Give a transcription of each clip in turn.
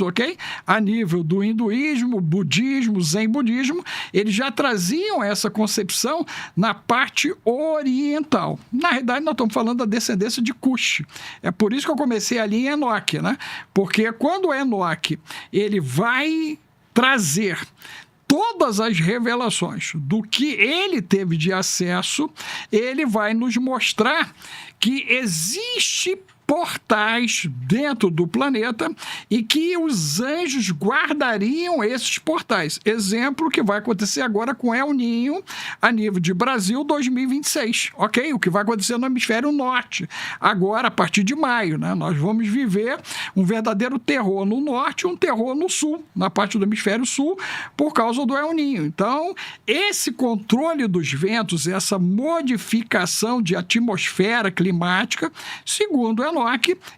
ok? A nível do hinduísmo, budismo, zen budismo, eles já traziam essa concepção na parte oriental. Na realidade, nós estamos falando da descendência de Cush. É por isso que eu comecei ali em Enoque, né? Porque quando Enoque, ele vai trazer todas as revelações do que ele teve de acesso, ele vai nos mostrar que existe portais dentro do planeta e que os anjos guardariam esses portais. Exemplo que vai acontecer agora com El Niño a nível de Brasil 2026, ok? O que vai acontecer no hemisfério norte. Agora, a partir de maio, né? Nós vamos viver um verdadeiro terror no norte e um terror no sul, na parte do hemisfério sul, por causa do El Niño. Então, esse controle dos ventos, essa modificação de atmosfera climática, segundo Enoque,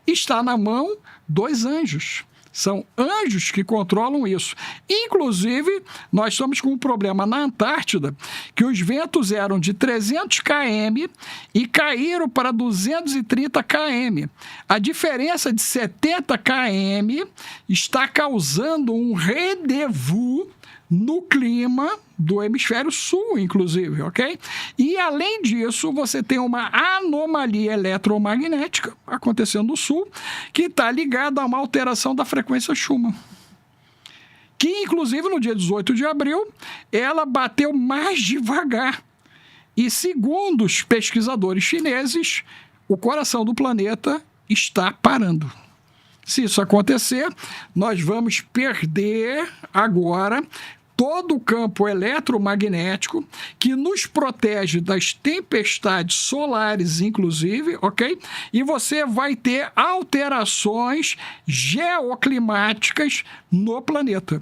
está na mão dos anjos. São anjos que controlam isso. Inclusive, nós estamos com um problema na Antártida, que os ventos eram de 300 km e caíram para 230 km. A diferença de 70 km está causando um rendezvous no clima do hemisfério sul, inclusive, ok? E, além disso, você tem uma anomalia eletromagnética acontecendo no sul, que está ligada a uma alteração da frequência Schumann. Que, inclusive, no dia 18 de abril, ela bateu mais devagar. E, segundo os pesquisadores chineses, o coração do planeta está parando. Se isso acontecer, nós vamos perder agora todo o campo eletromagnético que nos protege das tempestades solares, inclusive, ok? E você vai ter alterações geoclimáticas no planeta.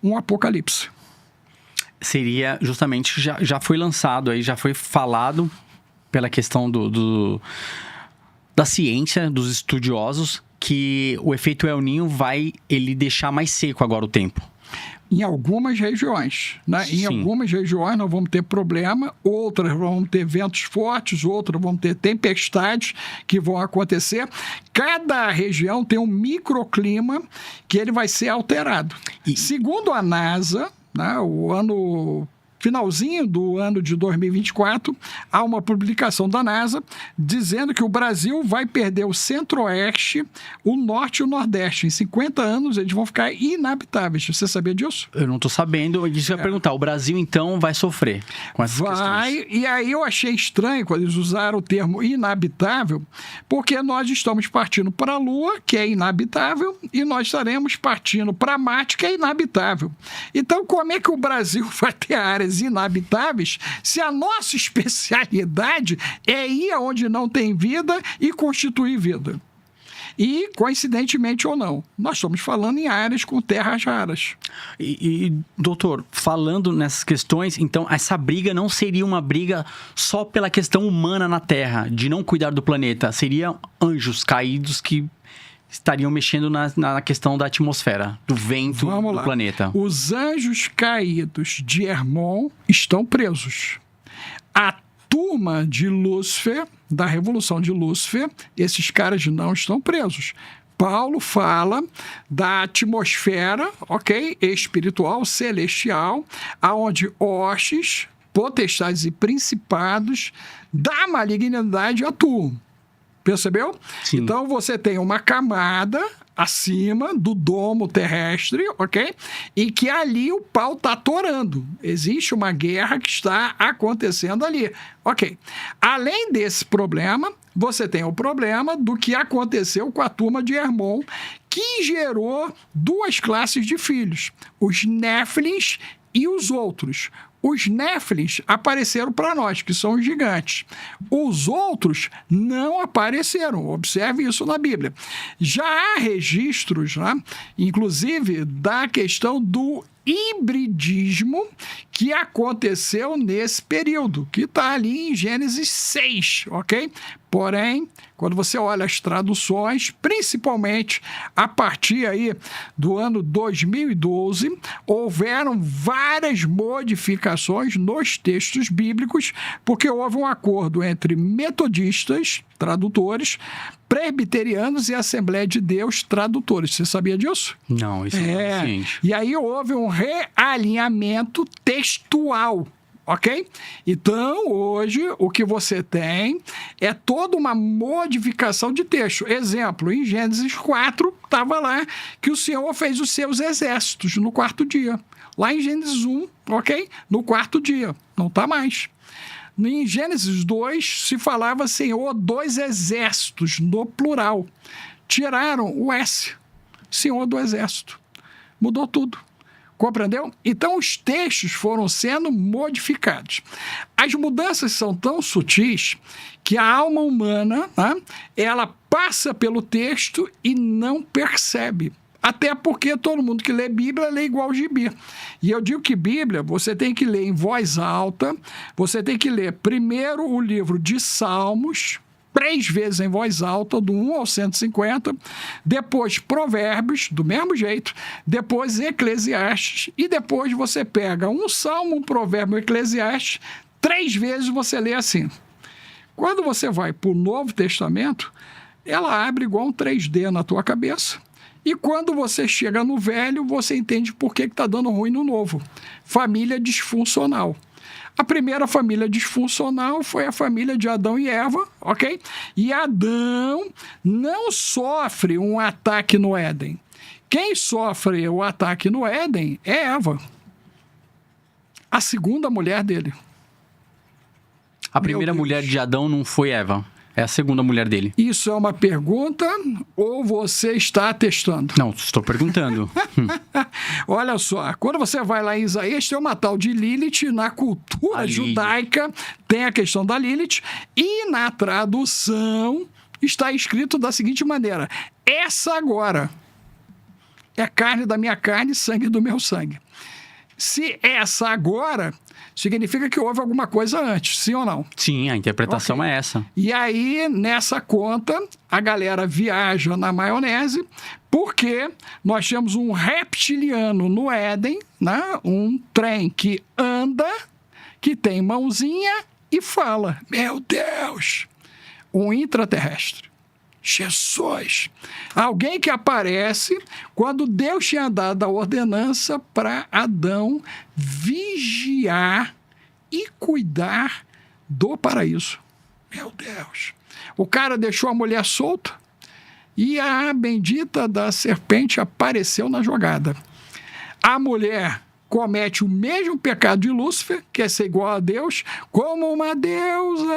Um apocalipse. Seria justamente, já foi lançado aí, já foi falado pela questão da ciência, dos estudiosos, que o efeito El Niño vai deixar mais seco agora o tempo. Em algumas regiões, né? Em algumas regiões nós vamos ter problema, outras vamos ter ventos fortes, outras vamos ter tempestades que vão acontecer. Cada região tem um microclima que ele vai ser alterado. Segundo a NASA, né, finalzinho do ano de 2024, há uma publicação da NASA dizendo que o Brasil vai perder o centro-oeste, o norte e o nordeste. Em 50 anos, eles vão ficar inabitáveis. Você sabia disso? Eu não estou sabendo. Eu ia perguntar, o Brasil, então, vai sofrer com essas questões? E aí eu achei estranho quando eles usaram o termo inabitável, porque nós estamos partindo para a Lua, que é inabitável, e nós estaremos partindo para Marte, que é inabitável. Então, como é que o Brasil vai ter áreas inabitáveis se a nossa especialidade é ir aonde não tem vida e constituir vida? E, coincidentemente ou não, nós estamos falando em áreas com terras raras. Doutor, falando nessas questões, então essa briga não seria uma briga só pela questão humana na Terra, de não cuidar do planeta, seriam anjos caídos que estariam mexendo na questão da atmosfera, do vento do planeta. Os anjos caídos de Hermon estão presos. A turma de Lúcifer, da Revolução de Lúcifer, esses caras não estão presos. Paulo fala da atmosfera, ok, espiritual, celestial, aonde hostes, potestades e principados da malignidade atuam. Percebeu? Sim. Então, você tem uma camada acima do domo terrestre, ok? E que ali o pau está torando. Existe uma guerra que está acontecendo ali. Ok. Além desse problema, você tem o problema do que aconteceu com a turma de Hermon, que gerou duas classes de filhos. Os Néfilins e os outros. Os Néfilins apareceram para nós, que são os gigantes. Os outros não apareceram. Observe isso na Bíblia. Já há registros, né, inclusive, da questão do hibridismo que aconteceu nesse período, que está ali em Gênesis 6, ok? Porém, quando você olha as traduções, principalmente a partir aí do ano 2012, houveram várias modificações nos textos bíblicos, porque houve um acordo entre metodistas, tradutores, presbiterianos e Assembleia de Deus tradutores. Você sabia disso? Não, isso não é ciente. E aí houve um realinhamento textual. Ok? Então, hoje, o que você tem é toda uma modificação de texto. Exemplo, em Gênesis 4, estava lá que o Senhor fez os seus exércitos no quarto dia. Lá em Gênesis 1, ok? No quarto dia. Não está mais. Em Gênesis 2, se falava Senhor dos exércitos, no plural. Tiraram o S. Senhor do exército. Mudou tudo. Compreendeu? Então, os textos foram sendo modificados. As mudanças são tão sutis que a alma humana, né, ela passa pelo texto e não percebe. Até porque todo mundo que lê Bíblia lê igual gibi. E eu digo que Bíblia você tem que ler em voz alta, você tem que ler primeiro o livro de Salmos, 3 vezes em voz alta, do 1 ao 150, depois Provérbios, do mesmo jeito, depois Eclesiastes, e depois você pega um Salmo, um Provérbio, um Eclesiastes, 3 vezes você lê assim. Quando você vai para o Novo Testamento, ela abre igual um 3D na tua cabeça, e quando você chega no Velho, você entende por que está dando ruim no Novo. Família disfuncional. A primeira família disfuncional foi a família de Adão e Eva, ok? E Adão não sofre um ataque no Éden. Quem sofre o ataque no Éden é Eva, a segunda mulher dele. A primeira mulher de Adão não foi Eva. É a segunda mulher dele. Isso é uma pergunta ou você está atestando? Não, estou perguntando. Olha só, quando você vai lá em Isaías, tem uma tal de Lilith. Na cultura judaica tem a questão da Lilith. E na tradução está escrito da seguinte maneira: essa agora é carne da minha carne, sangue do meu sangue. Se essa agora, significa que houve alguma coisa antes, sim ou não? Sim, a interpretação é essa. E aí, nessa conta, a galera viaja na maionese, porque nós temos um reptiliano no Éden, né? Um trem que anda, que tem mãozinha e fala. Meu Deus! Um intraterrestre. Jesus! Alguém que aparece quando Deus tinha dado a ordenança para Adão vigiar e cuidar do paraíso. Meu Deus! O cara deixou a mulher solta e a bendita da serpente apareceu na jogada. A mulher comete o mesmo pecado de Lúcifer, que é ser igual a Deus, como uma deusa.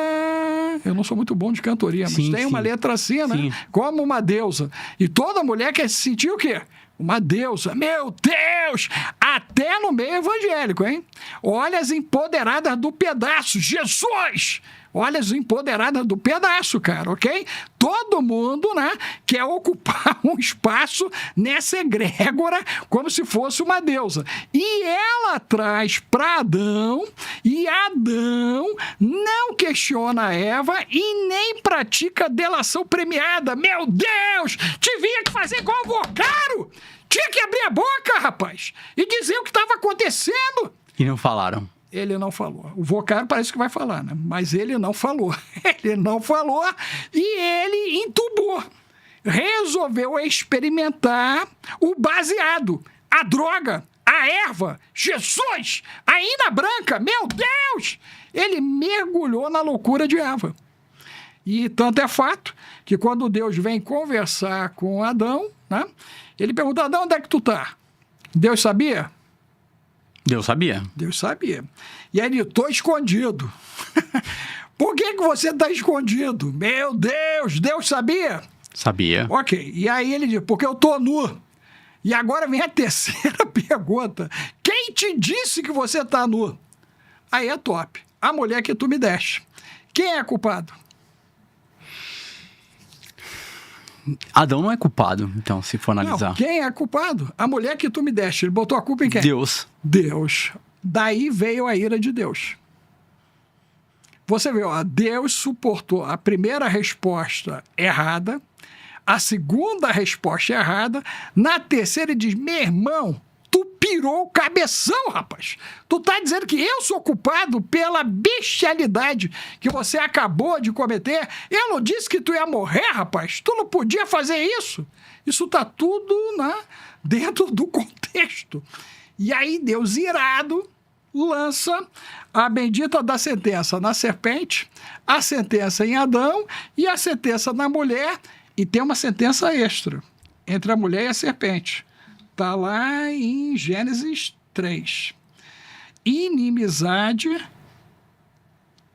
Eu não sou muito bom de cantoria, mas tem uma letra assim, né? Como uma deusa. E toda mulher quer se sentir o quê? Uma deusa. Meu Deus! Até no meio evangélico, hein? Olha as empoderadas do pedaço. Jesus! Olha as empoderadas do pedaço, cara, ok? Todo mundo, né, quer ocupar um espaço nessa egrégora como se fosse uma deusa. E ela traz para Adão, e Adão não questiona Eva e nem pratica delação premiada. Meu Deus! Tinha que fazer igual o Vocaro! Tinha que abrir a boca, rapaz, e dizer o que estava acontecendo. E não falaram. Ele não falou. O Vocaro parece que vai falar, né? Mas ele não falou. Ele não falou e ele entubou. Resolveu experimentar o baseado, a droga, a erva. Jesus! Ainda branca, meu Deus! Ele mergulhou na loucura de Eva. E tanto é fato que quando Deus vem conversar com Adão, né? Ele pergunta: Adão, onde é que tu tá? Deus sabia? Deus sabia. Deus sabia. E aí ele: estou escondido. Por que você está escondido? Meu Deus, Deus sabia? Sabia. Ok. E aí ele diz: porque eu estou nu. E agora vem a terceira pergunta. Quem te disse que você está nu? Aí é top. A mulher que tu me deste. Quem é culpado? Adão não é culpado, então, se for analisar. Não, quem é culpado? A mulher que tu me deste. Ele botou a culpa em quem? Deus. Deus. Daí veio a ira de Deus. Você vê, ó, Deus suportou a primeira resposta errada, a segunda resposta errada, na terceira ele diz: meu irmão, tu virou o cabeção, rapaz. Tu tá dizendo que eu sou culpado pela bestialidade que você acabou de cometer? Eu não disse que tu ia morrer, rapaz. Tu não podia fazer isso. Isso tá tudo, né, dentro do contexto. E aí Deus, irado, lança a bendita da sentença na serpente, a sentença em Adão e a sentença na mulher, e tem uma sentença extra entre a mulher e a serpente. Está lá em Gênesis 3. Inimizade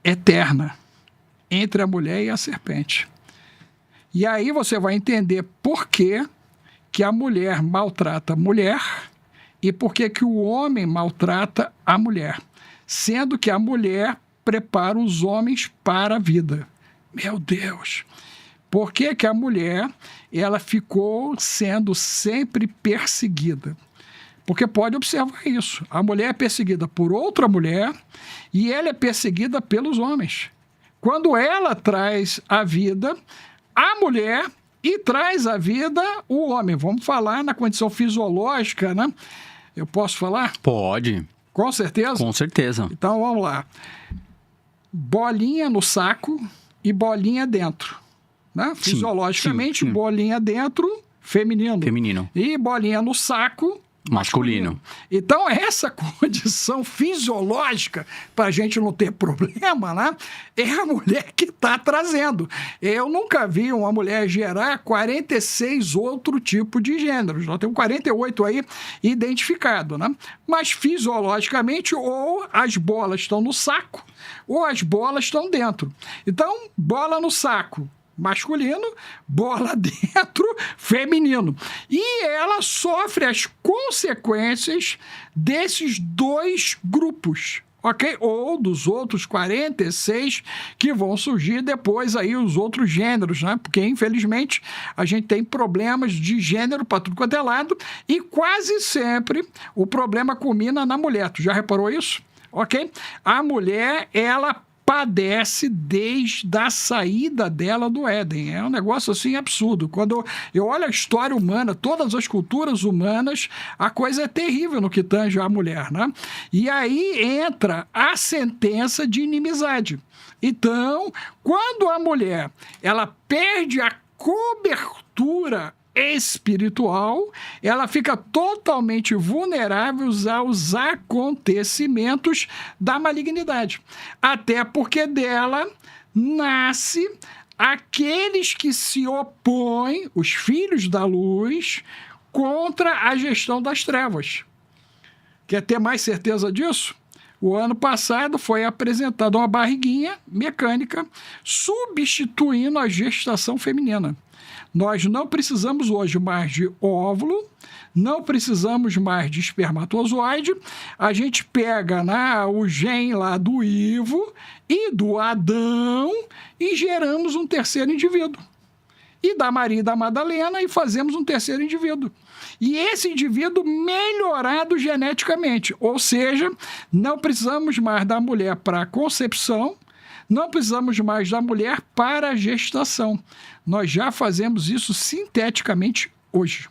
eterna entre a mulher e a serpente. E aí você vai entender por que a mulher maltrata a mulher e por que o homem maltrata a mulher, sendo que a mulher prepara os homens para a vida. Meu Deus! Por que a mulher ela ficou sendo sempre perseguida? Porque pode observar isso. A mulher é perseguida por outra mulher e ela é perseguida pelos homens. Quando ela traz a vida, a mulher, e traz a vida o homem. Vamos falar na condição fisiológica, né? Eu posso falar? Pode. Com certeza? Com certeza. Então, vamos lá. Bolinha no saco e bolinha dentro. Né? Sim, Fisiologicamente, sim. Bolinha dentro, feminino. Feminino. E bolinha no saco, Masculino. Então, essa condição fisiológica, para a gente não ter problema, né, é a mulher que está trazendo. Eu nunca vi uma mulher gerar 46 outro tipo de gêneros. Nós temos 48 aí identificados, né? Mas fisiologicamente, ou as bolas estão no saco, ou as bolas estão dentro. Então, bola no saco, masculino, bola dentro, feminino. E ela sofre as consequências desses dois grupos, ok? Ou dos outros 46 que vão surgir depois aí, os outros gêneros, né? Porque, infelizmente, a gente tem problemas de gênero para tudo quanto é lado e quase sempre o problema culmina na mulher. Tu já reparou isso? Ok? A mulher, ela padece desde a saída dela do Éden. É um negócio assim absurdo. Quando eu olho a história humana, todas as culturas humanas, a coisa é terrível no que tange a mulher, né? E aí entra a sentença de inimizade. Então, quando a mulher ela perde a cobertura espiritual, ela fica totalmente vulnerável aos acontecimentos da malignidade. Até porque dela nasce aqueles que se opõem, os filhos da luz, contra a gestão das trevas. Quer ter mais certeza disso? O ano passado foi apresentada uma barriguinha mecânica substituindo a gestação feminina. Nós não precisamos hoje mais de óvulo, não precisamos mais de espermatozoide. A gente pega, né, o gene lá do Ivo e do Adão e geramos um terceiro indivíduo. E da Maria e da Madalena e fazemos um terceiro indivíduo. E esse indivíduo melhorado geneticamente. Ou seja, não precisamos mais da mulher para a concepção, não precisamos mais da mulher para a gestação. Nós já fazemos isso sinteticamente hoje.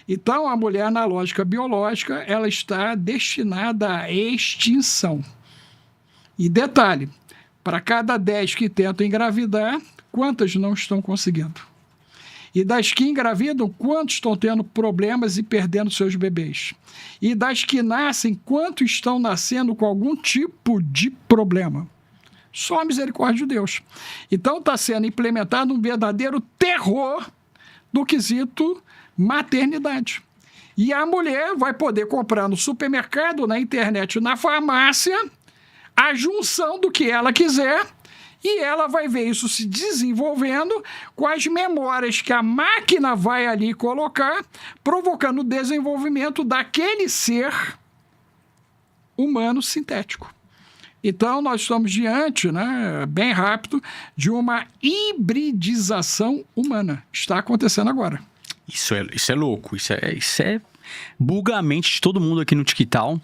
Então, a mulher, na lógica biológica, ela está destinada à extinção. E detalhe, para cada 10 que tentam engravidar, quantas não estão conseguindo? E das que engravidam, quantos estão tendo problemas e perdendo seus bebês? E das que nascem, quantos estão nascendo com algum tipo de problema? Só a misericórdia de Deus. Então está sendo implementado um verdadeiro terror do quesito maternidade. E a mulher vai poder comprar no supermercado, na internet, na farmácia, a junção do que ela quiser, e ela vai ver isso se desenvolvendo com as memórias que a máquina vai ali colocar, provocando o desenvolvimento daquele ser humano sintético. Então, nós estamos diante, né, bem rápido, de uma hibridização humana. Está acontecendo agora. Isso é louco, isso é buga a mente de todo mundo aqui no TikTok.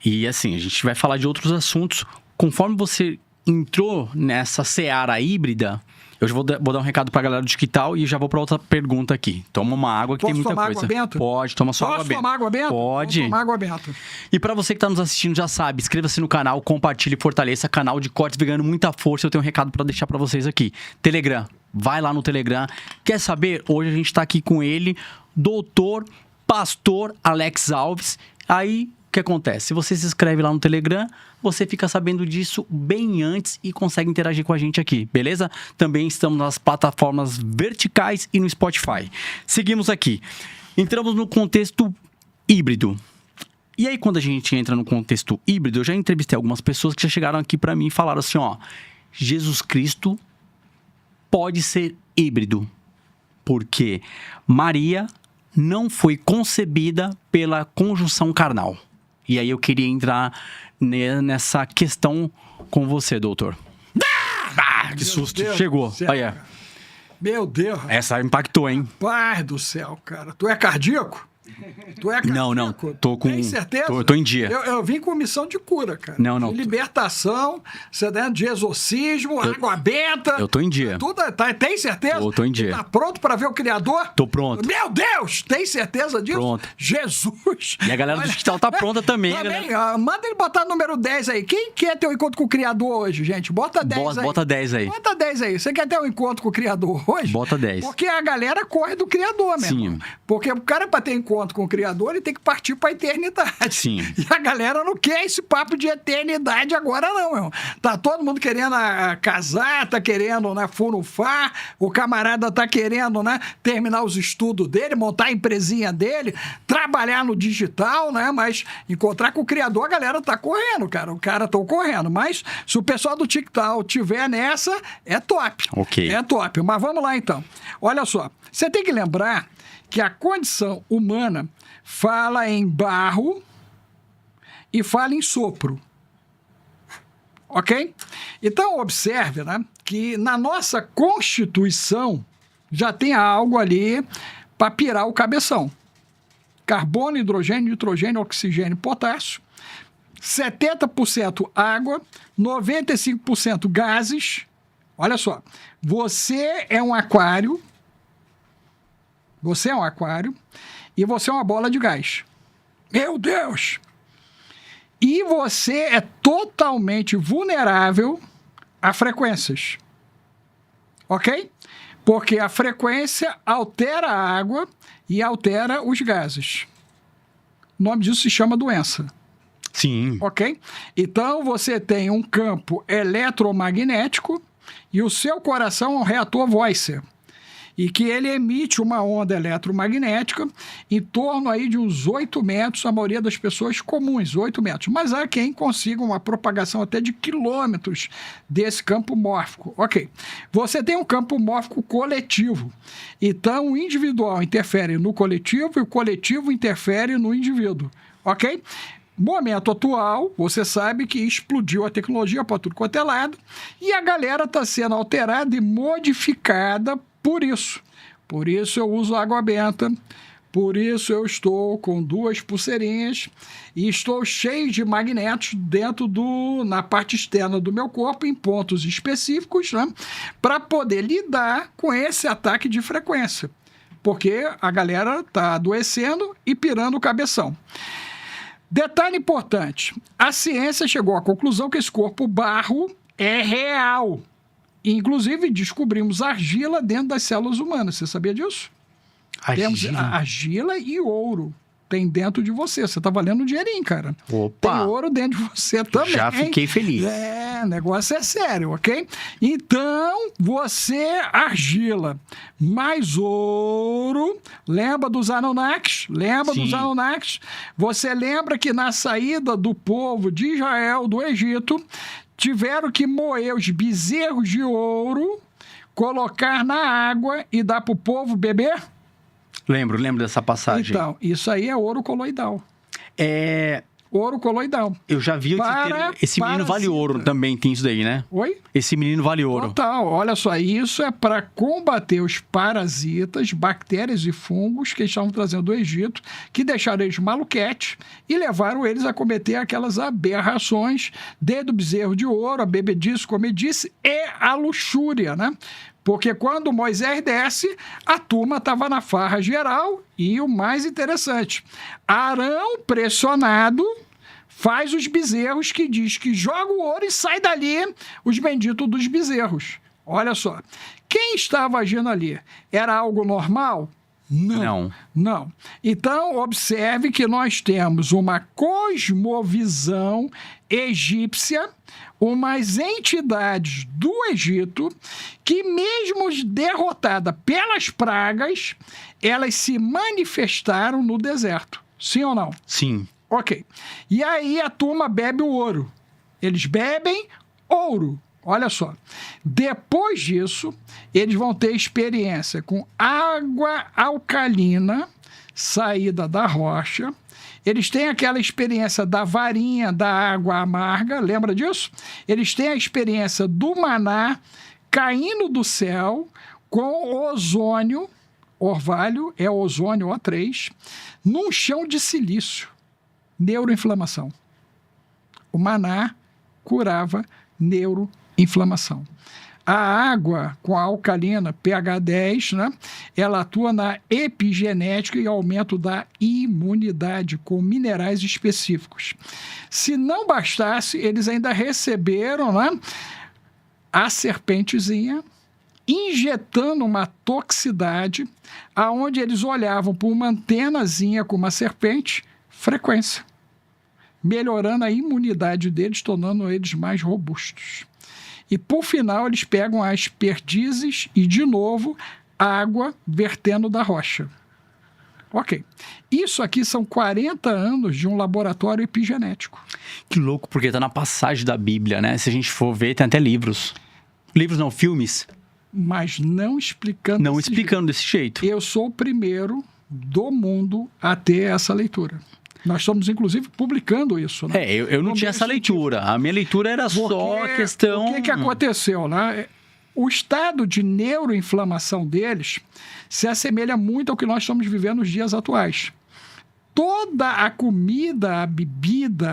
E assim, a gente vai falar de outros assuntos. Conforme você entrou nessa seara híbrida, Eu vou dar um recado pra galera do digital e já vou pra outra pergunta aqui. Toma uma água que tem muita coisa. Posso tomar água benta? Pode, toma só água benta. Posso tomar água benta? Pode. Vou tomar água benta. E pra você que tá nos assistindo, já sabe, inscreva-se no canal, compartilhe e fortaleça canal de cortes ganhando muita força. Eu tenho um recado pra deixar pra vocês aqui. Telegram. Vai lá no Telegram. Quer saber? Hoje a gente tá aqui com ele, doutor, pastor Alex Alves. Aí, o que acontece? Se você se inscreve lá no Telegram, você fica sabendo disso bem antes e consegue interagir com a gente aqui, beleza? Também estamos nas plataformas verticais e no Spotify. Seguimos aqui. Entramos no contexto híbrido. E aí, quando a gente entra no contexto híbrido, eu já entrevistei algumas pessoas que já chegaram aqui para mim e falaram assim, ó, Jesus Cristo pode ser híbrido, porque Maria não foi concebida pela conjunção carnal. E aí eu queria entrar nessa questão com você, doutor. Que susto. Deus Chegou. do céu, Aí, cara. Meu Deus. essa impactou, hein? Pai do céu, cara. Tu é cardíaco? Tu é cardíaco? Não. Tô com... Tem certeza? Tô em dia. Eu vim com missão de cura, cara. Não. De libertação, de exorcismo, água benta. Eu tô em dia. Tem certeza? Tô em dia. Tá pronto pra ver o Criador? Tô pronto. Meu Deus! Tem certeza disso? Pronto. Jesus! E a galera do digital tá pronta também, Também, galera. manda ele botar o número 10 aí. Quem quer ter um encontro com o Criador hoje, gente? Bota 10 aí. Bota 10 aí. Bota 10 aí. Você quer ter um encontro com o Criador hoje? Bota 10. Porque a galera corre do Criador, mesmo. Sim. Porque o cara, pra ter encontro com o Criador, ele tem que partir pra eternidade. Sim. E a galera não quer esse papo de eternidade agora, não, meu irmão. Tá todo mundo querendo casar, tá querendo, né, furufar, o camarada tá querendo, né, terminar os estudos dele, montar a empresinha dele, trabalhar no digital, né, mas encontrar com o Criador, a galera tá correndo, cara. O cara tá correndo. Mas se o pessoal do TikTok tiver nessa, é top. Ok. É top. Mas vamos lá, então. Olha só. Você tem que lembrar que a condição humana fala em barro e fala em sopro. Ok? Então, observe, né, que na nossa Constituição já tem algo ali para pirar o cabeção. Carbono, hidrogênio, nitrogênio, oxigênio, potássio. 70% água, 95% gases. Olha só, você é um aquário. Você é um aquário e você é uma bola de gás. Meu Deus! E você é totalmente vulnerável a frequências. Ok? Porque a frequência altera a água e altera os gases. O nome disso se chama doença. Sim. Ok? Então você tem um campo eletromagnético e o seu coração é um reator Voicer. E que ele emite uma onda eletromagnética em torno aí de uns 8 metros, a maioria das pessoas comuns, 8 metros. Mas há quem consiga uma propagação até de quilômetros desse campo mórfico. Ok. Você tem um campo mórfico coletivo. Então, o individual interfere no coletivo e o coletivo interfere no indivíduo. Ok? Momento atual, você sabe que explodiu a tecnologia para tudo quanto é lado e a galera está sendo alterada e modificada por isso. Por isso eu uso água benta, por isso eu estou com 2 pulseirinhas e estou cheio de magnetos na parte externa do meu corpo, em pontos específicos, né, para poder lidar com esse ataque de frequência. Porque a galera está adoecendo e pirando o cabeção. Detalhe importante, a ciência chegou à conclusão que esse corpo barro é real. Inclusive, descobrimos argila dentro das células humanas. Você sabia disso? Temos argila e ouro. Tem dentro de você. Você tá valendo um dinheirinho, cara. Opa! Tem ouro dentro de você também. Já fiquei feliz. O negócio é sério, ok? Então, você, argila, mais ouro. Lembra dos Anunnakis? Lembra Sim. dos Anunnakis? Você lembra que na saída do povo de Israel, do Egito, tiveram que moer os bezerros de ouro, colocar na água e dar para o povo beber? Lembro dessa passagem. Então, isso aí é ouro coloidal. Ouro coloidal. Eu já vi esse menino vale ouro também, tem isso daí, né? Oi? Esse menino vale ouro. Total. Olha só, isso é para combater os parasitas, bactérias e fungos que estavam trazendo do Egito, que deixaram eles maluquetes e levaram eles a cometer aquelas aberrações, desde o bezerro de ouro, a bebedice, comedice e a luxúria, né? Porque quando Moisés desce, a turma estava na farra geral e o mais interessante, Arão, pressionado, faz os bezerros que diz que joga o ouro e sai dali os benditos dos bezerros. Olha só, quem estava agindo ali? Era algo normal? Não. Então, observe que nós temos uma cosmovisão egípcia, umas entidades do Egito, que mesmo derrotadas pelas pragas, elas se manifestaram no deserto. Sim ou não? Sim. Ok. E aí a turma bebe o ouro. Eles bebem ouro. Olha só. Depois disso, eles vão ter experiência com água alcalina saída da rocha. Eles têm aquela experiência da varinha da água amarga, lembra disso? Eles têm a experiência do maná caindo do céu com ozônio, orvalho, é ozônio O3, num chão de silício. Neuroinflamação. O maná curava neuroinflamação. A água com a alcalina, pH 10, né, ela atua na epigenética e aumento da imunidade com minerais específicos. Se não bastasse, eles ainda receberam, né, a serpentezinha, injetando uma toxicidade, aonde eles olhavam por uma antenazinha com uma serpente, frequência, melhorando a imunidade deles, tornando eles mais robustos. E, por final, eles pegam as perdizes e, de novo, água vertendo da rocha. Ok. Isso aqui são 40 anos de um laboratório epigenético. Que louco, porque está na passagem da Bíblia, né? Se a gente for ver, tem até livros. Livros não, filmes. Mas não explicando Não explicando desse jeito. Eu sou o primeiro do mundo a ter essa leitura. Nós estamos, inclusive, publicando isso. Né? Eu não tinha essa leitura. A minha leitura era só a questão... O que aconteceu? Né? O estado de neuroinflamação deles se assemelha muito ao que nós estamos vivendo nos dias atuais. Toda a comida, a bebida,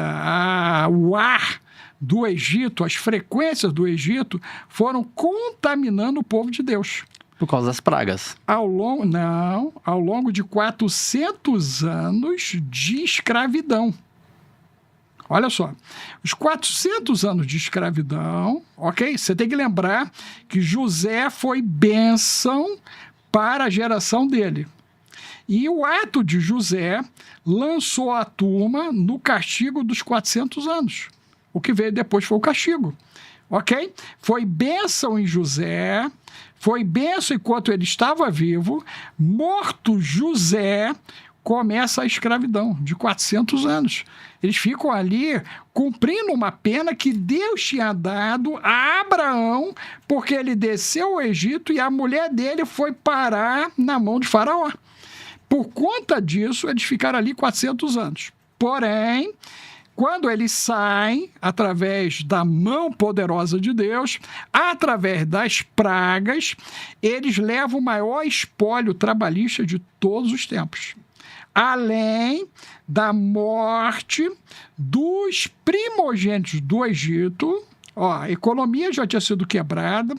o ar do Egito, as frequências do Egito, foram contaminando o povo de Deus. Por causa das pragas. Ao longo de 400 anos de escravidão. Olha só, os 400 anos de escravidão, ok? Você tem que lembrar que José foi bênção para a geração dele. E o ato de José lançou a turma no castigo dos 400 anos. O que veio depois foi o castigo, ok? Foi bênção em José... Foi bênção enquanto ele estava vivo. Morto José, começa a escravidão de 400 anos. Eles ficam ali cumprindo uma pena que Deus tinha dado a Abraão, porque ele desceu ao Egito e a mulher dele foi parar na mão de Faraó. Por conta disso, eles ficaram ali 400 anos. Porém, quando eles saem, através da mão poderosa de Deus, através das pragas, eles levam o maior espólio trabalhista de todos os tempos. Além da morte dos primogênitos do Egito, a economia já tinha sido quebrada,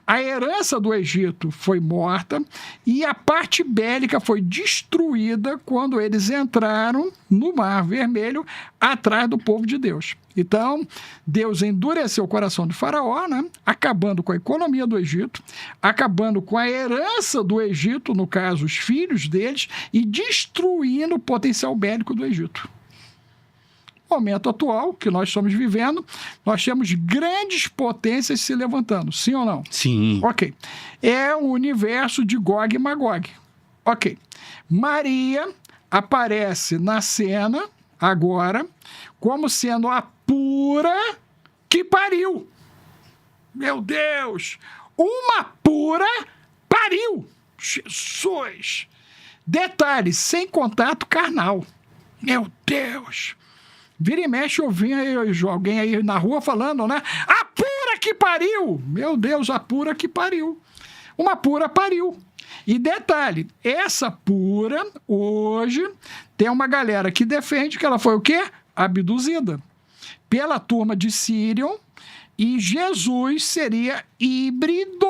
a herança do Egito foi morta e a parte bélica foi destruída quando eles entraram no Mar Vermelho atrás do povo de Deus. Então, Deus endureceu o coração de Faraó, né? Acabando com a economia do Egito, acabando com a herança do Egito, no caso, os filhos deles, e destruindo o potencial bélico do Egito. No momento atual que nós estamos vivendo, nós temos grandes potências se levantando, sim ou não? Sim. Ok. É o universo de Gog e Magog. Ok. Maria aparece na cena, agora, como sendo a pura que pariu. Meu Deus! Uma pura pariu! Jesus! Detalhe, sem contato carnal. Meu Deus! Vira e mexe, eu vi alguém aí na rua falando, né? A pura que pariu! Meu Deus, a pura que pariu. Uma pura pariu. E detalhe, essa pura, hoje, tem uma galera que defende que ela foi o quê? Abduzida pela turma de Sírion, e Jesus seria híbrido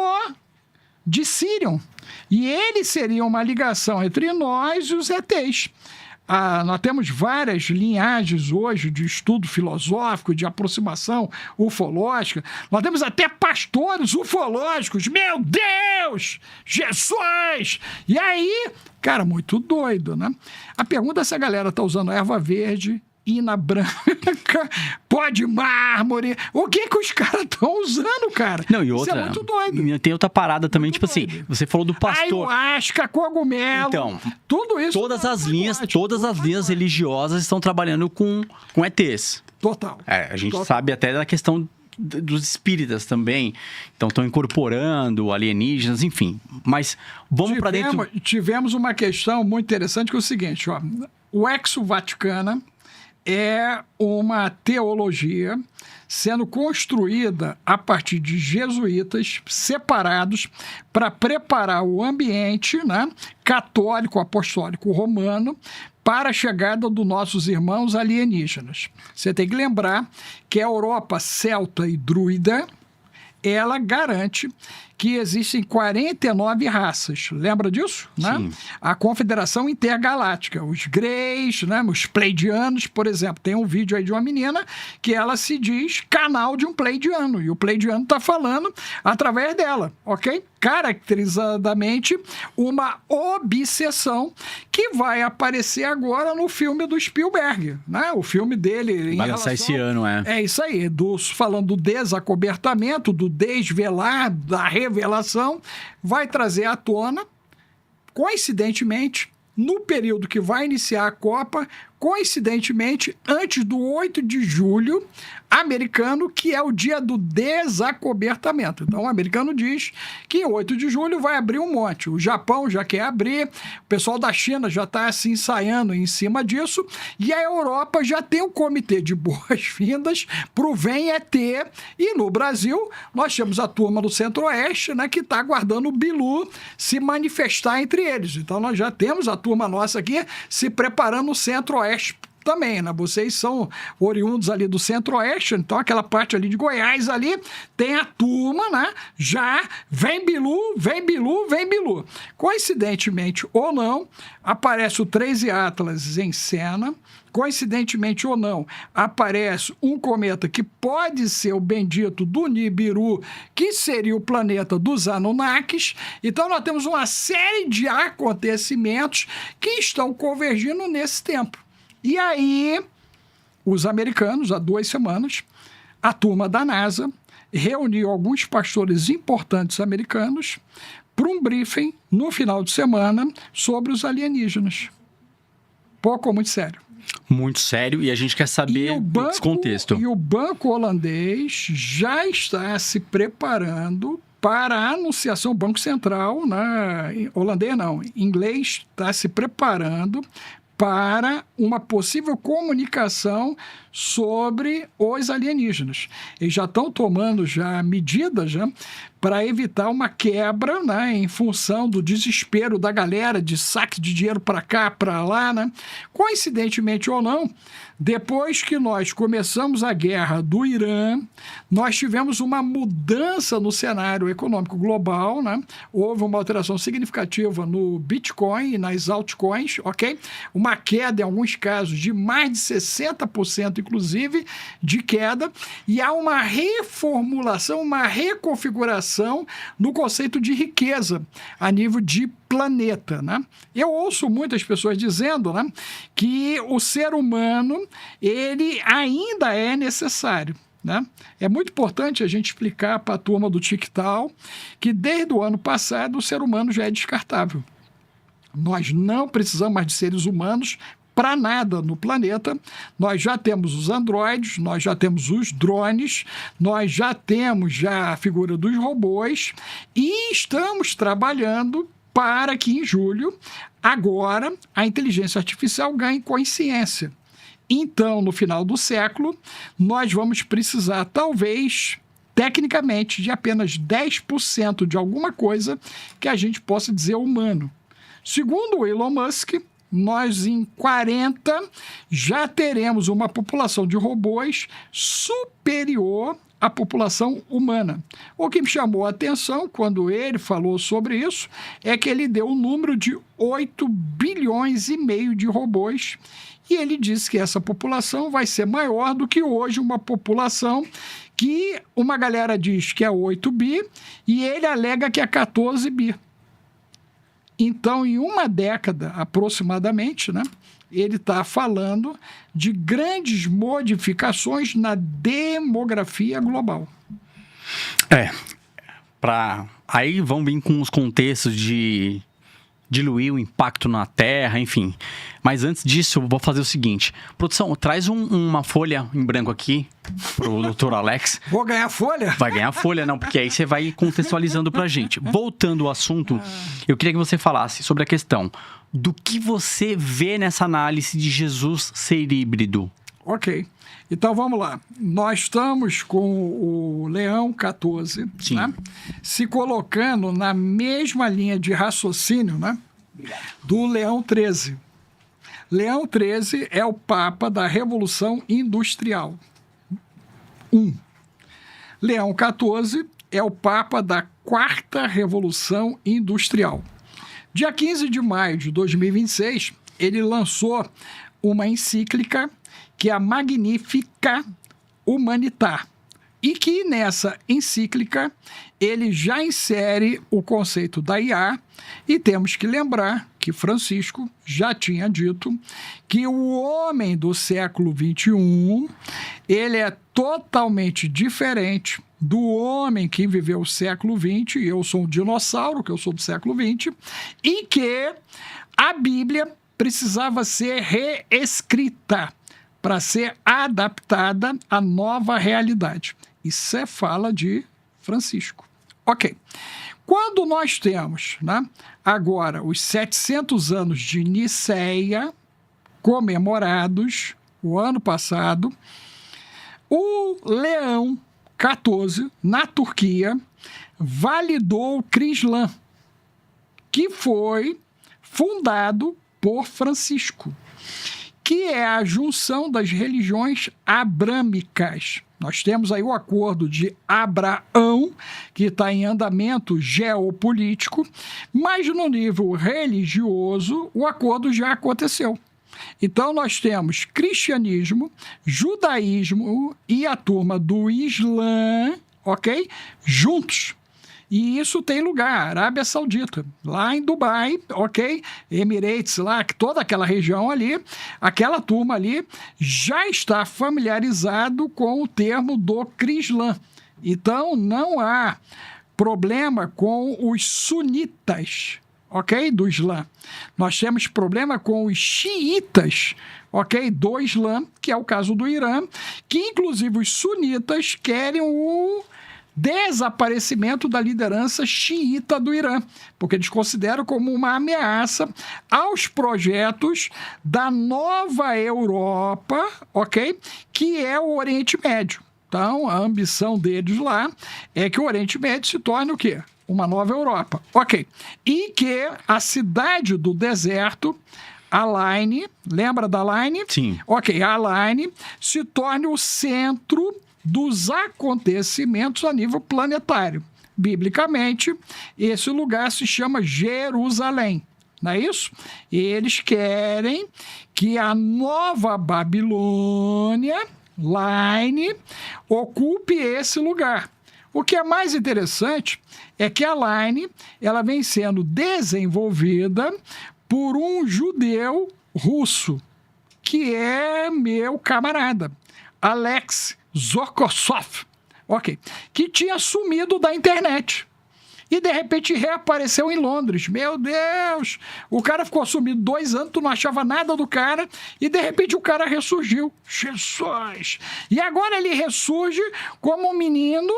de Sirion. E ele seria uma ligação entre nós e os ETs. Nós temos várias linhagens hoje de estudo filosófico, de aproximação ufológica. Nós temos até pastores ufológicos. Meu Deus! Jesus! E aí, cara, muito doido, né? A pergunta é se a galera tá usando erva verde, ina branca, pó de mármore. O que os caras estão usando, cara? Não, e outra, isso é muito doido. Tem outra parada também, Muito tipo assim, doido. você falou do pastor. Ayahuasca, cogumelo, Então, tudo isso. Todas as linhas religiosas estão trabalhando com ETs. Total. A gente Total. sabe até da questão dos espíritas também. Então, estão incorporando alienígenas, enfim. Mas vamos para dentro... Tivemos uma questão muito interessante, que é o seguinte, ó. O Exo-Vaticana é uma teologia sendo construída a partir de jesuítas separados para preparar o ambiente, né, católico, apostólico, romano, para a chegada dos nossos irmãos alienígenas. Você tem que lembrar que a Europa celta e druida, ela garante que existem 49 raças. Lembra disso? Né? Sim. A Confederação Intergaláctica, os Greys, né? Os Pleidianos, por exemplo. Tem um vídeo aí de uma menina que ela se diz canal de um Pleidiano. E o Pleidiano está falando através dela, ok? Caracterizadamente uma obsessão que vai aparecer agora no filme do Spielberg, né? O filme dele... Vai lançar esse ano, É isso aí, falando do desacobertamento, do desvelar, da revelação, vai trazer à tona, coincidentemente, no período que vai iniciar a Copa, coincidentemente, antes do 8 de julho americano, que é o dia do desacobertamento. Então, o americano diz que 8 de julho vai abrir um monte. O Japão já quer abrir, o pessoal da China já está se ensaiando em cima disso, e a Europa já tem um comitê de boas-vindas para o Vem ET, e no Brasil nós temos a turma do Centro-Oeste, né, que está aguardando o Bilu se manifestar entre eles. Então, nós já temos a turma nossa aqui se preparando no Centro-Oeste também, né? Vocês são oriundos ali do Centro-Oeste, então aquela parte ali de Goiás ali, tem a turma, né? Já vem Bilu, vem Bilu, vem Bilu. Coincidentemente ou não, aparece o 13 Atlas em cena. Coincidentemente ou não, aparece um cometa que pode ser o bendito do Nibiru, que seria o planeta dos Anunnakis. Então, nós temos uma série de acontecimentos que estão convergindo nesse tempo. E aí, os americanos, há 2 semanas, a turma da NASA reuniu alguns pastores importantes americanos para um briefing no final de semana sobre os alienígenas. Pouco ou muito sério. Muito sério, e a gente quer saber desse contexto. E o banco holandês já está se preparando para a anunciação, o Banco Central, né, holandês não, inglês, está se preparando para uma possível comunicação sobre os alienígenas. Eles já estão tomando medidas para evitar uma quebra, né, em função do desespero da galera de saque de dinheiro para cá, para lá. Né? Coincidentemente ou não, depois que nós começamos a guerra do Irã, nós tivemos uma mudança no cenário econômico global, né? Houve uma alteração significativa no Bitcoin e nas altcoins, ok? Uma queda, em alguns casos, de mais de 60%, inclusive, de queda, e há uma reformulação, uma reconfiguração no conceito de riqueza a nível de planeta, né? Eu ouço muitas pessoas dizendo, né, que o ser humano, ele ainda é necessário, né? É muito importante a gente explicar para a turma do TikTok que desde o ano passado o ser humano já é descartável. Nós não precisamos mais de seres humanos para nada no planeta. Nós já temos os androides, nós já temos os drones, nós já temos a figura dos robôs e estamos trabalhando para que em julho, agora, a inteligência artificial ganhe consciência. Então, no final do século, nós vamos precisar, talvez, tecnicamente, de apenas 10% de alguma coisa que a gente possa dizer humano. Segundo o Elon Musk, nós em 40 já teremos uma população de robôs superior a população humana. O que me chamou a atenção quando ele falou sobre isso é que ele deu o número de 8 bilhões e meio de robôs e ele disse que essa população vai ser maior do que hoje uma população que uma galera diz que é 8 bi e ele alega que é 14 bi. Então, em uma década aproximadamente, né, ele está falando de grandes modificações na demografia global. Aí vão vir com os contextos de diluir o impacto na Terra, enfim. Mas antes disso, eu vou fazer o seguinte. Produção, traz uma folha em branco aqui pro Dr. Alex. Vou ganhar folha? Vai ganhar folha, não, porque aí você vai contextualizando pra gente. Voltando ao assunto, eu queria que você falasse sobre a questão do que você vê nessa análise de Jesus ser híbrido. Ok. Então, vamos lá. Nós estamos com o Leão 14, né, se colocando na mesma linha de raciocínio, né, do Leão 13. Leão 13 é o Papa da Revolução Industrial. 1. Leão 14 é o Papa da Quarta Revolução Industrial. Dia 15 de maio de 2026, ele lançou uma encíclica que é a Magnificat Humanitas, e que nessa encíclica ele já insere o conceito da IA, e temos que lembrar que Francisco já tinha dito que o homem do século XXI, ele é totalmente diferente do homem que viveu o século XX, e eu sou um dinossauro, que eu sou do século XX, e que a Bíblia precisava ser reescrita para ser adaptada à nova realidade. Isso é fala de Francisco. Ok. Quando nós temos, né, agora os 700 anos de Niceia comemorados o ano passado, o Leão 14, na Turquia, validou o Crislã, que foi fundado por Francisco, que é a junção das religiões abrâmicas. Nós temos aí o acordo de Abraão, que está em andamento geopolítico, mas no nível religioso, o acordo já aconteceu. Então, nós temos cristianismo, judaísmo e a turma do Islã, ok? Juntos. E isso tem lugar, Arábia Saudita, lá em Dubai, ok? Emirates, lá, toda aquela região ali, aquela turma ali já está familiarizado com o termo do Crislã. Então, não há problema com os sunitas, ok? Do Islã. Nós temos problema com os xiitas, ok? Do Islã, que é o caso do Irã, que inclusive os sunitas querem o desaparecimento da liderança xiita do Irã, porque eles consideram como uma ameaça aos projetos da nova Europa, ok? Que é o Oriente Médio. Então, a ambição deles lá é que o Oriente Médio se torne o quê? Uma nova Europa. Ok. E que a cidade do deserto, Al-Ain, lembra da Al-Ain? Sim. Ok, a Al-Ain se torne o centro dos acontecimentos a nível planetário. Biblicamente, esse lugar se chama Jerusalém, não é isso? E eles querem que a nova Babilônia, Line, ocupe esse lugar. O que é mais interessante é que a Line, ela vem sendo desenvolvida por um judeu russo, que é meu camarada, Alex Zorkossov, ok, que tinha sumido da internet e de repente reapareceu em Londres. Meu Deus, o cara ficou sumido 2 anos, tu não achava nada do cara e de repente o cara ressurgiu. Jesus! E agora ele ressurge como um menino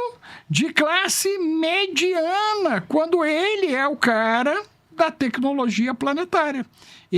de classe mediana, quando ele é o cara da tecnologia planetária.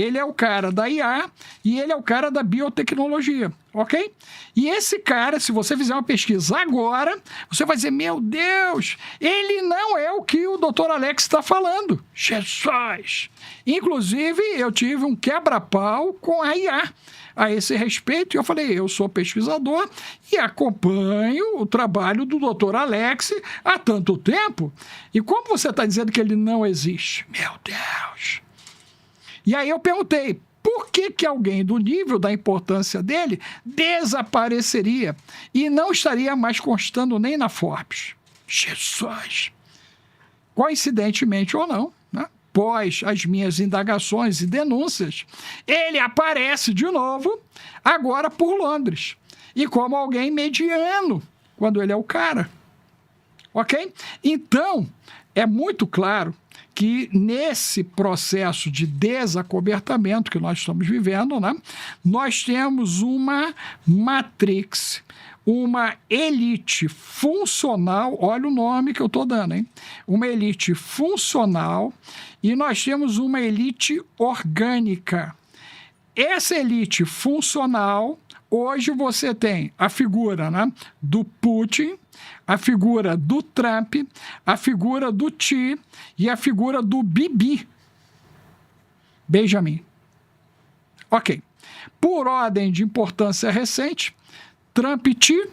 ele é o cara da IA e ele é o cara da biotecnologia, ok? E esse cara, se você fizer uma pesquisa agora, você vai dizer, meu Deus, ele não é o que o Dr. Alex está falando. Jesus! Inclusive, eu tive um quebra-pau com a IA a esse respeito, e eu falei, eu sou pesquisador e acompanho o trabalho do Dr. Alex há tanto tempo. E como você está dizendo que ele não existe? Meu Deus! E aí eu perguntei, por que alguém do nível da importância dele desapareceria e não estaria mais constando nem na Forbes? Jesus! Coincidentemente ou não, né? Após as minhas indagações e denúncias, ele aparece de novo, agora por Londres, e como alguém mediano, quando ele é o cara. Ok? Então, é muito claro que nesse processo de desacobertamento que nós estamos vivendo, né, nós temos uma matrix, uma elite funcional, olha o nome que eu estou dando, hein? Uma elite funcional e nós temos uma elite orgânica. Essa elite funcional, hoje você tem a figura, né, do Putin, a figura do Trump, a figura do Xi e a figura do Bibi. Benjamin. Ok. Por ordem de importância recente, Trump e Xi,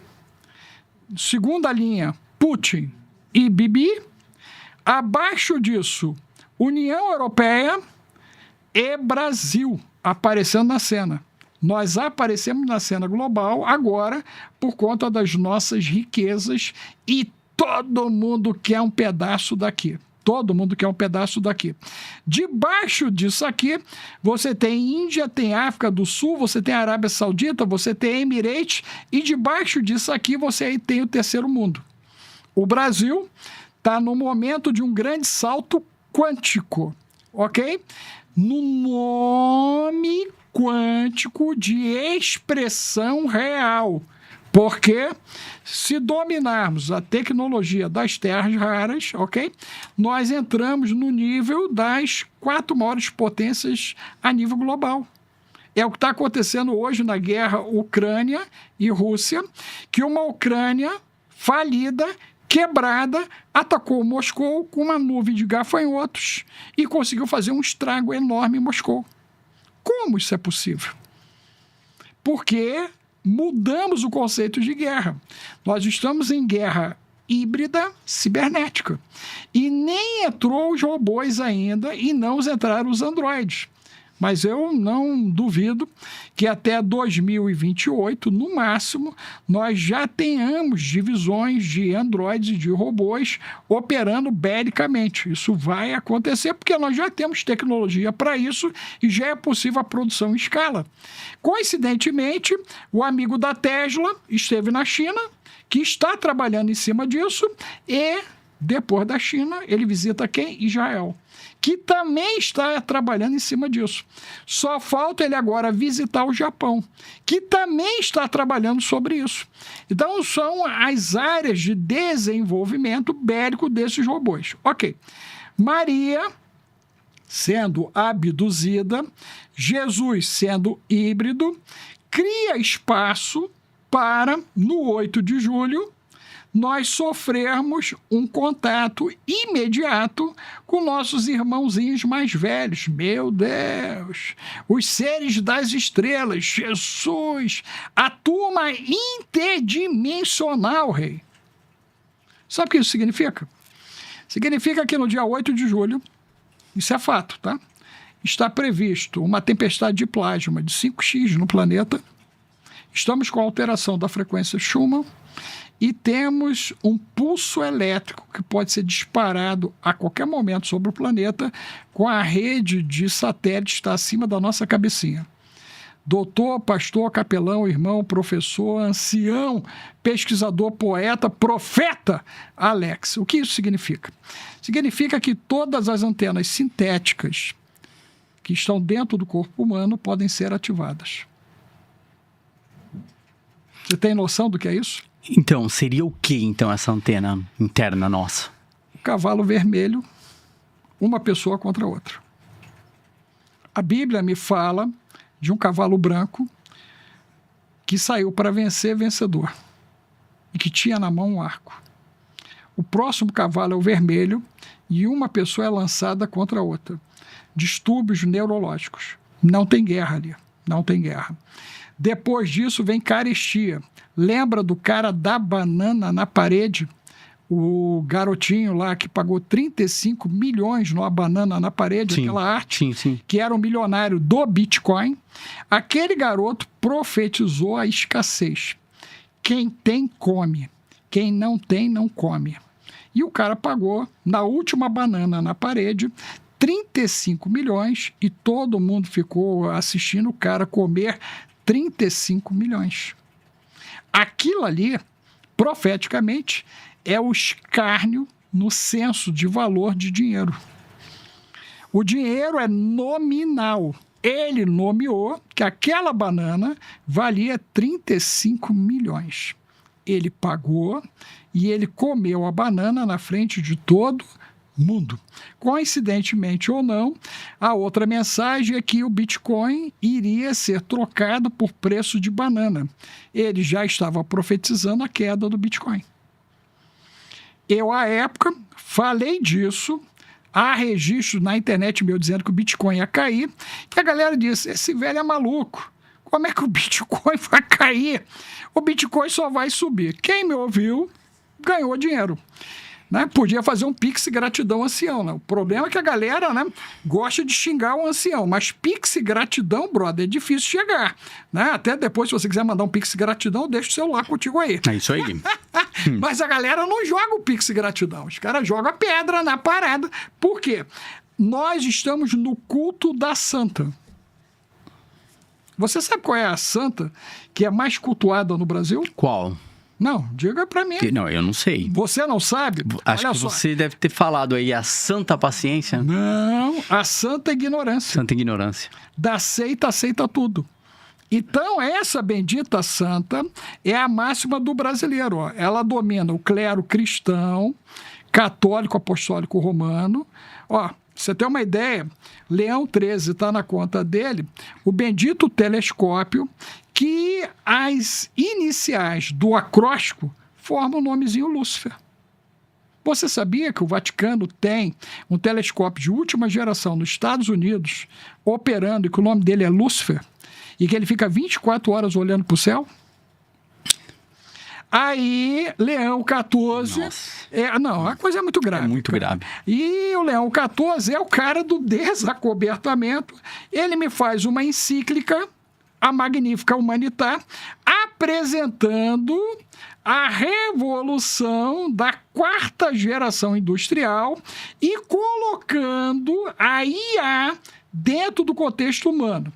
segunda linha, Putin e Bibi. Abaixo disso, União Europeia e Brasil aparecendo na cena. Nós aparecemos na cena global agora por conta das nossas riquezas e todo mundo quer um pedaço daqui. Todo mundo quer um pedaço daqui. Debaixo disso aqui, você tem Índia, tem África do Sul, você tem Arábia Saudita, você tem Emirates, e debaixo disso aqui você tem o terceiro mundo. O Brasil está no momento de um grande salto quântico, ok? No nome quântico de expressão real. Porque se dominarmos a tecnologia das terras raras, ok? Nós entramos no nível das 4 maiores potências a nível global. É o que está acontecendo hoje na guerra Ucrânia e Rússia, que uma Ucrânia falida, quebrada, atacou Moscou com uma nuvem de gafanhotos e conseguiu fazer um estrago enorme em Moscou. Como isso é possível? Porque mudamos o conceito de guerra. Nós estamos em guerra híbrida cibernética. E nem entrou os robôs ainda e não entraram os androides. Mas eu não duvido que até 2028, no máximo, nós já tenhamos divisões de androides e de robôs operando belicamente. Isso vai acontecer porque nós já temos tecnologia para isso e já é possível a produção em escala. Coincidentemente, o amigo da Tesla esteve na China, que está trabalhando em cima disso, e depois da China, ele visita quem? Israel, que também está trabalhando em cima disso. Só falta ele agora visitar o Japão, que também está trabalhando sobre isso. Então, são as áreas de desenvolvimento bélico desses robôs. Ok. Maria sendo abduzida, Jesus sendo híbrido, cria espaço para, no 8 de julho, nós sofrermos um contato imediato com nossos irmãozinhos mais velhos. Meu Deus! Os seres das estrelas, Jesus! A turma interdimensional, rei. Sabe o que isso significa? Significa que no dia 8 de julho, isso é fato, tá? Está previsto uma tempestade de plasma de 5x no planeta. Estamos com a alteração da frequência Schumann. E temos um pulso elétrico que pode ser disparado a qualquer momento sobre o planeta com a rede de satélites que está acima da nossa cabecinha. Doutor, pastor, capelão, irmão, professor, ancião, pesquisador, poeta, profeta Alex. O que isso significa? Significa que todas as antenas sintéticas que estão dentro do corpo humano podem ser ativadas. Você tem noção do que é isso? Então, seria o que, então, essa antena interna nossa? O cavalo vermelho, uma pessoa contra outra. A Bíblia me fala de um cavalo branco que saiu para vencer vencedor e que tinha na mão um arco. O próximo cavalo é o vermelho e uma pessoa é lançada contra a outra. Distúrbios neurológicos. Não tem guerra ali. Não tem guerra. Depois disso vem carestia. Lembra do cara da banana na parede? O garotinho lá que pagou 35 milhões numa banana na parede, aquela arte, que era um milionário do Bitcoin. Aquele garoto profetizou a escassez. Quem tem, come. Quem não tem, não come. E o cara pagou, na última banana na parede, 35 milhões e todo mundo ficou assistindo o cara comer 35 milhões. Aquilo ali, profeticamente, é o escárnio no senso de valor de dinheiro. O dinheiro é nominal. Ele nomeou que aquela banana valia 35 milhões. Ele pagou e ele comeu a banana na frente de todo mundo. Coincidentemente ou não, a outra mensagem é que o Bitcoin iria ser trocado por preço de banana. Ele já estava profetizando a queda do Bitcoin. Eu, à época, falei disso. Há registro na internet meu dizendo que o Bitcoin ia cair, que a galera disse, esse velho é maluco. Como é que o Bitcoin vai cair? O Bitcoin só vai subir. Quem me ouviu ganhou dinheiro. Né? Podia fazer um pix gratidão ancião. Né? O problema é que a galera, né, gosta de xingar o ancião, mas pix gratidão, brother, é difícil chegar. Né? Até depois, se você quiser mandar um pix gratidão, deixa o celular contigo aí. É isso aí. Mas a galera não joga o pix gratidão. Os caras jogam a pedra na parada. Por quê? Nós estamos no culto da santa. Você sabe qual é a santa que é mais cultuada no Brasil? Qual? Não, diga pra mim. Não, eu não sei. Você não sabe? Acho que você deve ter falado aí a santa paciência. Não, a santa ignorância. Santa ignorância. Da seita, aceita tudo. Então, essa bendita santa é a máxima do brasileiro. Ó. Ela domina o clero cristão, católico, apostólico romano. Ó, você tem uma ideia, Leão XIII está na conta dele, o bendito telescópio, que as iniciais do acróstico formam o nomezinho Lúcifer. Você sabia que o Vaticano tem um telescópio de última geração nos Estados Unidos operando e que o nome dele é Lúcifer? E que ele fica 24 horas olhando para o céu? Aí, Leão XIV... não, a coisa é muito grave. É muito grave. E o Leão XIV é o cara do desacobertamento. Ele me faz uma encíclica, a Magnífica Humanitar, apresentando a revolução da 4ª geração industrial e colocando a IA dentro do contexto humano.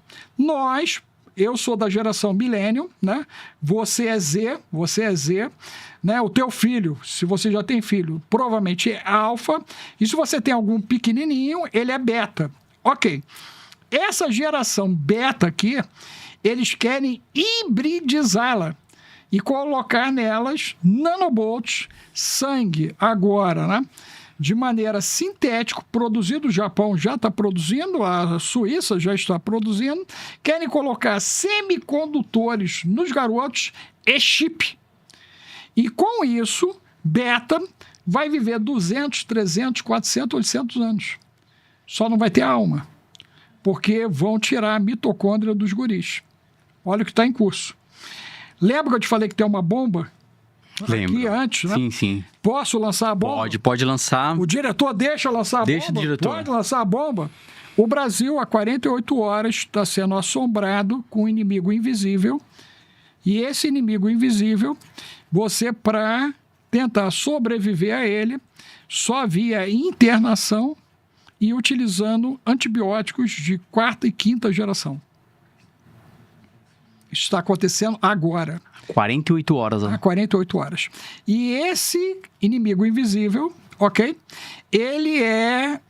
Eu sou da geração Millennium, né? Você é Z, né? O teu filho, se você já tem filho, provavelmente é alfa, e se você tem algum pequenininho, ele é beta. Ok. Essa geração beta aqui, eles querem hibridizá-la e colocar nelas nanobots, sangue agora, né? De maneira sintética, produzido, o Japão já está produzindo, a Suíça já está produzindo, querem colocar semicondutores nos garotos e chip. E com isso, beta vai viver 200, 300, 400, 800 anos. Só não vai ter alma, porque vão tirar a mitocôndria dos guris. Olha o que está em curso. Lembra que eu te falei que tem uma bomba? Lembro. Aqui antes, né? Sim, sim. Posso lançar a bomba? Pode lançar. O diretor deixa lançar a bomba? Deixa o diretor. Pode lançar a bomba? O Brasil, há 48 horas, está sendo assombrado com um inimigo invisível. E esse inimigo invisível, você, para tentar sobreviver a ele, só via internação e utilizando antibióticos de 4ª e 5ª geração. Isso está acontecendo agora. 48 horas. Há 48 horas. E esse inimigo invisível, ok? Ele é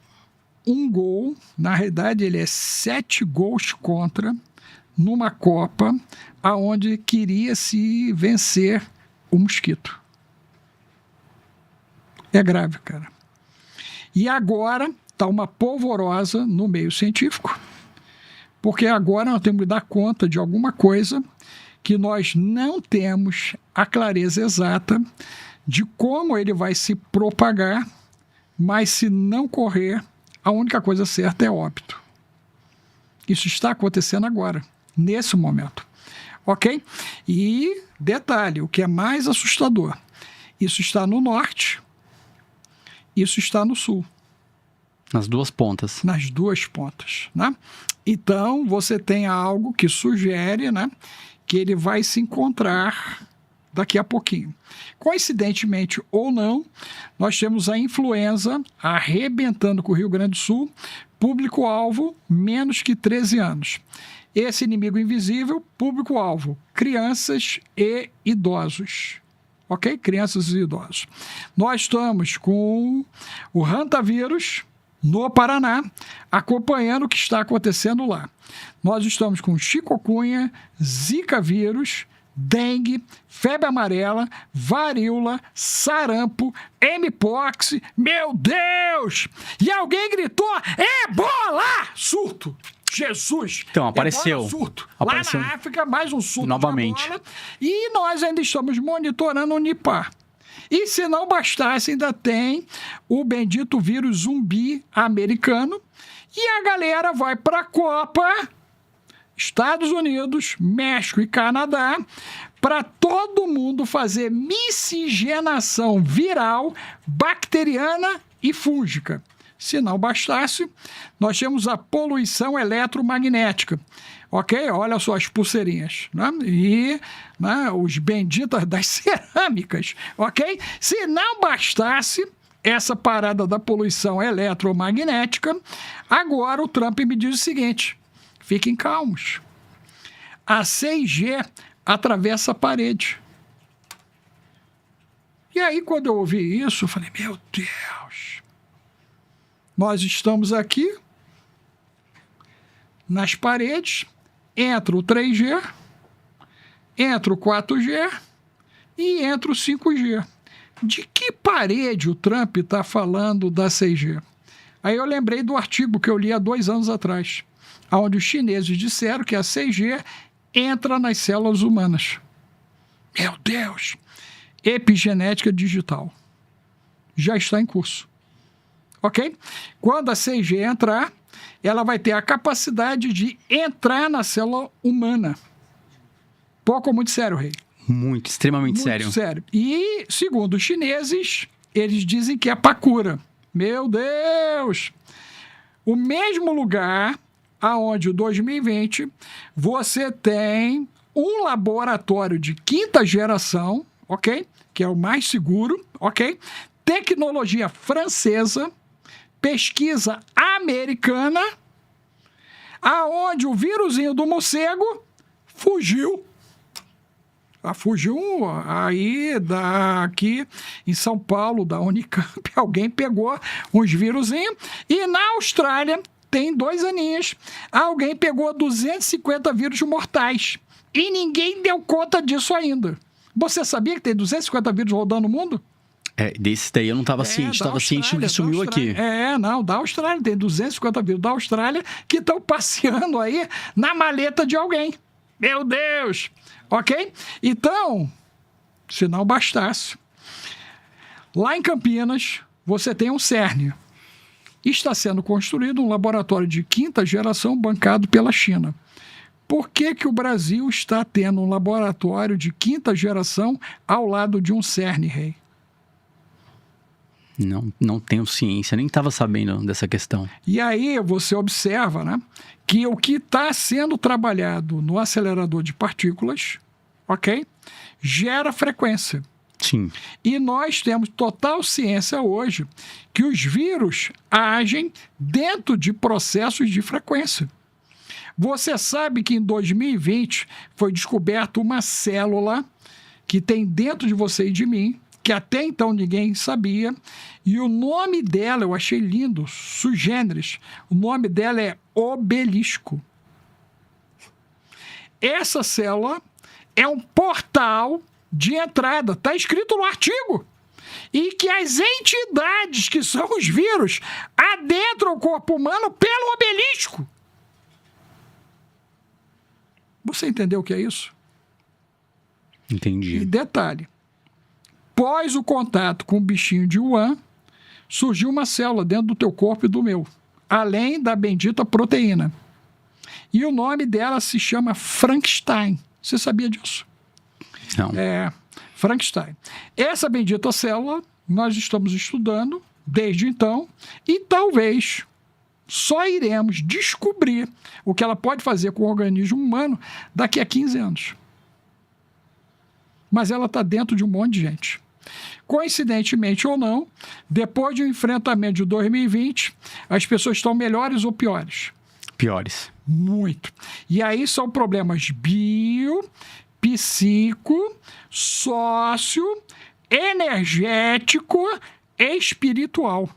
um gol, na realidade ele é 7 gols contra numa Copa aonde queria se vencer o mosquito. É grave, cara. E agora está uma polvorosa no meio científico, Porque agora nós temos que dar conta de alguma coisa que nós não temos a clareza exata de como ele vai se propagar, mas se não correr, a única coisa certa é óbito. Isso está acontecendo agora, nesse momento. Ok? E, detalhe, o que é mais assustador, isso está no norte, isso está no sul. Nas duas pontas. Nas duas pontas, né? Então, você tem algo que sugere, né, que ele vai se encontrar daqui a pouquinho. Coincidentemente ou não, nós temos a influenza arrebentando com o Rio Grande do Sul, público-alvo, menos que 13 anos. Esse inimigo invisível, público-alvo, crianças e idosos. Ok? Crianças e idosos. Nós estamos com o hantavírus no Paraná, acompanhando o que está acontecendo lá. Nós estamos com chikungunya, zika vírus, dengue, febre amarela, varíola, sarampo, mpox, meu Deus! E alguém gritou, ebola! Surto! Jesus! Então, apareceu. Ebola, surto. Apareceu. Lá na África, mais um surto Novamente. de ebola. E nós ainda estamos monitorando o Nipah. E se não bastasse, ainda tem o bendito vírus zumbi americano. E a galera vai para a Copa, Estados Unidos, México e Canadá, para todo mundo fazer miscigenação viral, bacteriana e fúngica. Se não bastasse, nós temos a poluição eletromagnética. Ok? Olha só as pulseirinhas. Né? E né, os benditas das cerâmicas. Ok? Se não bastasse essa parada da poluição eletromagnética, agora o Trump me diz o seguinte: fiquem calmos. A 6G atravessa a parede. E aí, quando eu ouvi isso, eu falei, meu Deus, nós estamos aqui nas paredes, entra o 3G, entra o 4G e entra o 5G. De que parede o Trump está falando da 6G? Aí eu lembrei do artigo que eu li há 2 anos atrás, onde os chineses disseram que a 6G entra nas células humanas. Meu Deus! Epigenética digital. Já está em curso. Ok? Quando a 6G entrar, ela vai ter a capacidade de entrar na célula humana. Pouco ou muito sério, Rei? Muito, extremamente Muito sério. E, segundo os chineses, eles dizem que é para cura. Meu Deus! O mesmo lugar aonde, em 2020, você tem um laboratório de 5ª geração, ok? Que é o mais seguro, ok? Tecnologia francesa, pesquisa americana, aonde o vírusinho do morcego fugiu. Fugiu aí aqui em São Paulo, da Unicamp, alguém pegou uns vírusinhos. E na Austrália, tem 2 aninhos, alguém pegou 250 vírus mortais. E ninguém deu conta disso ainda. Você sabia que tem 250 vírus rodando no mundo? Desse daí eu não estava ciente. Estava ciente que sumiu aqui. Da Austrália. Tem 250 vírus da Austrália que estão passeando aí na maleta de alguém. Meu Deus! Ok? Então, se não bastasse, lá em Campinas, você tem um CERN. Está sendo construído um laboratório de 5ª geração bancado pela China. Por que o Brasil está tendo um laboratório de 5ª geração ao lado de um CERN, Rei? Não tenho ciência, nem estava sabendo dessa questão. E aí você observa, né, que o que está sendo trabalhado no acelerador de partículas, ok, gera frequência. Sim. E nós temos total ciência hoje que os vírus agem dentro de processos de frequência. Você sabe que em 2020 foi descoberta uma célula que tem dentro de você e de mim, que até então ninguém sabia, e o nome dela, eu achei lindo, sui generis, o nome dela é obelisco. Essa célula é um portal de entrada, está escrito no artigo, e que as entidades que são os vírus adentram o corpo humano pelo obelisco. Você entendeu o que é isso? E Entendi. detalhe, após o contato com o bichinho de Wuhan, surgiu uma célula dentro do teu corpo e do meu, além da bendita proteína. E o nome dela se chama Frankenstein. Você sabia disso? Não. Frankenstein. Essa bendita célula nós estamos estudando desde então e talvez só iremos descobrir o que ela pode fazer com o organismo humano daqui a 15 anos. Mas ela está dentro de um monte de gente. Coincidentemente ou não, depois de um enfrentamento de 2020, as pessoas estão melhores ou piores? Piores. Muito. E aí são problemas bio, psico, sócio, energético e espiritual.